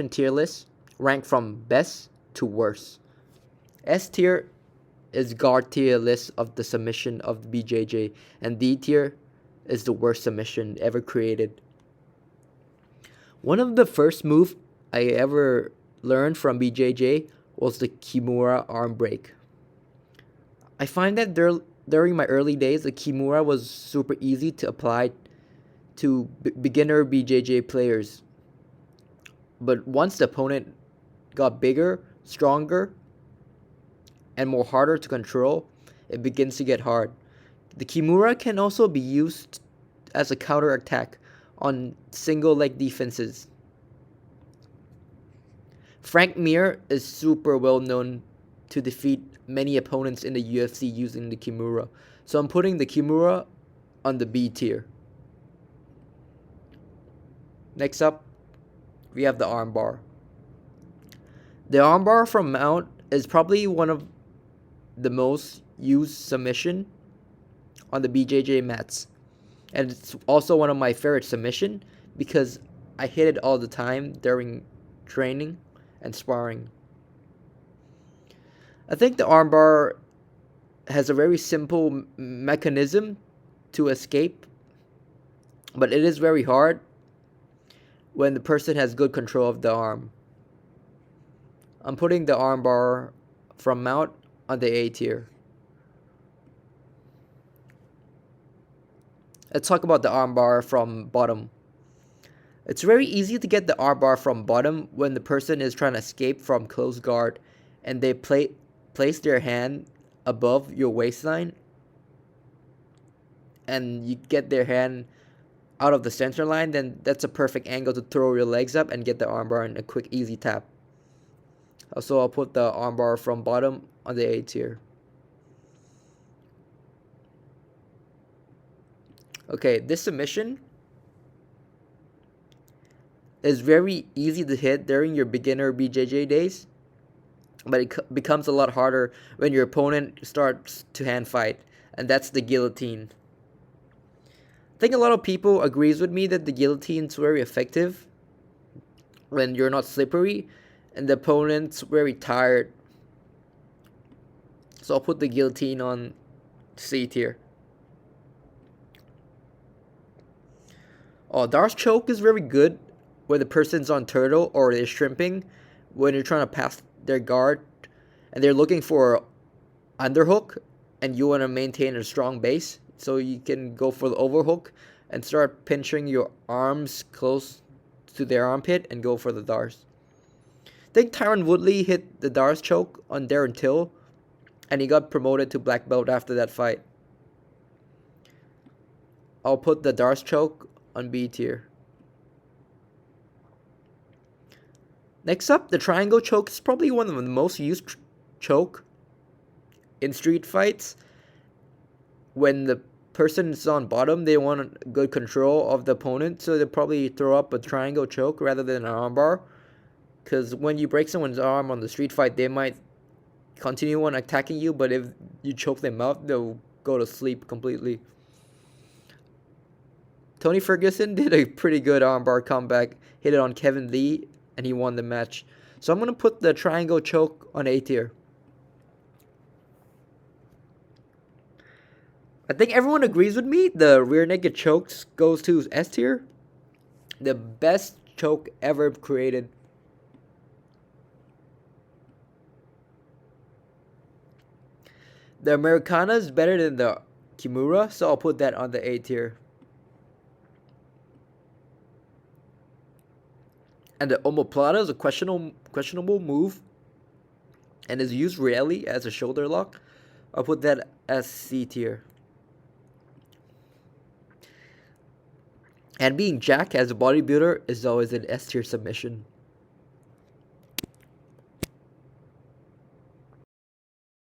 tier list rank from best to worst. S tier is guard tier list of the submission of the BJJ, and D tier is the worst submission ever created. One of the first moves I ever learned from BJJ was the Kimura arm break. I find that during my early days, the Kimura was super easy to apply to beginner BJJ players. But once the opponent got bigger, stronger, and more harder to control, it begins to get hard. The Kimura can also be used as a counter attack on single leg defenses. Frank Mir is super well known to defeat many opponents in the UFC using the Kimura, so I'm putting the Kimura on the B tier. Next up, we have the armbar. The armbar from Mount is probably one of the most used submission on the BJJ mats, and it's also one of my favorite submission because I hit it all the time during training and sparring. I think the armbar has a very simple mechanism to escape, but it is very hard when the person has good control of the arm. I'm putting the armbar from Mount on the A tier. Let's talk about the armbar from bottom. It's very easy to get the armbar from bottom when the person is trying to escape from close guard and they place their hand above your waistline and you get their hand out of the center line, then that's a perfect angle to throw your legs up and get the armbar in a quick, easy tap. So I'll put the armbar from bottom on the A tier. Okay, this submission is very easy to hit during your beginner BJJ days, but it becomes a lot harder when your opponent starts to hand fight, and that's the guillotine. I think a lot of people agrees with me that the guillotine is very effective when you're not slippery and the opponent's very tired. So I'll put the guillotine on C tier. Oh, Darce choke is very good when the person's on turtle or they're shrimping when you're trying to pass their guard and they're looking for underhook and you want to maintain a strong base, so you can go for the overhook and start pinching your arms close to their armpit and go for the Darce. I think Tyron Woodley hit the Darce choke on Darren Till and he got promoted to black belt after that fight. I'll put the Darce choke on B tier. Next up, the triangle choke is probably one of the most used choke in street fights. When the person is on bottom, they want good control of the opponent, so they probably throw up a triangle choke rather than an armbar. Because when you break someone's arm on the street fight, they might continue on attacking you, but if you choke them out, they'll go to sleep completely. Tony Ferguson did a pretty good armbar comeback, hit it on Kevin Lee, and he won the match. So I'm going to put the triangle choke on A tier. I think everyone agrees with me. The rear naked chokes goes to S tier. The best choke ever created. The Americana is better than the Kimura, so I'll put that on the A tier. And the omoplata is a questionable move and is used rarely as a shoulder lock. I'll put that as C tier. And being Jack as a bodybuilder is always an S tier submission.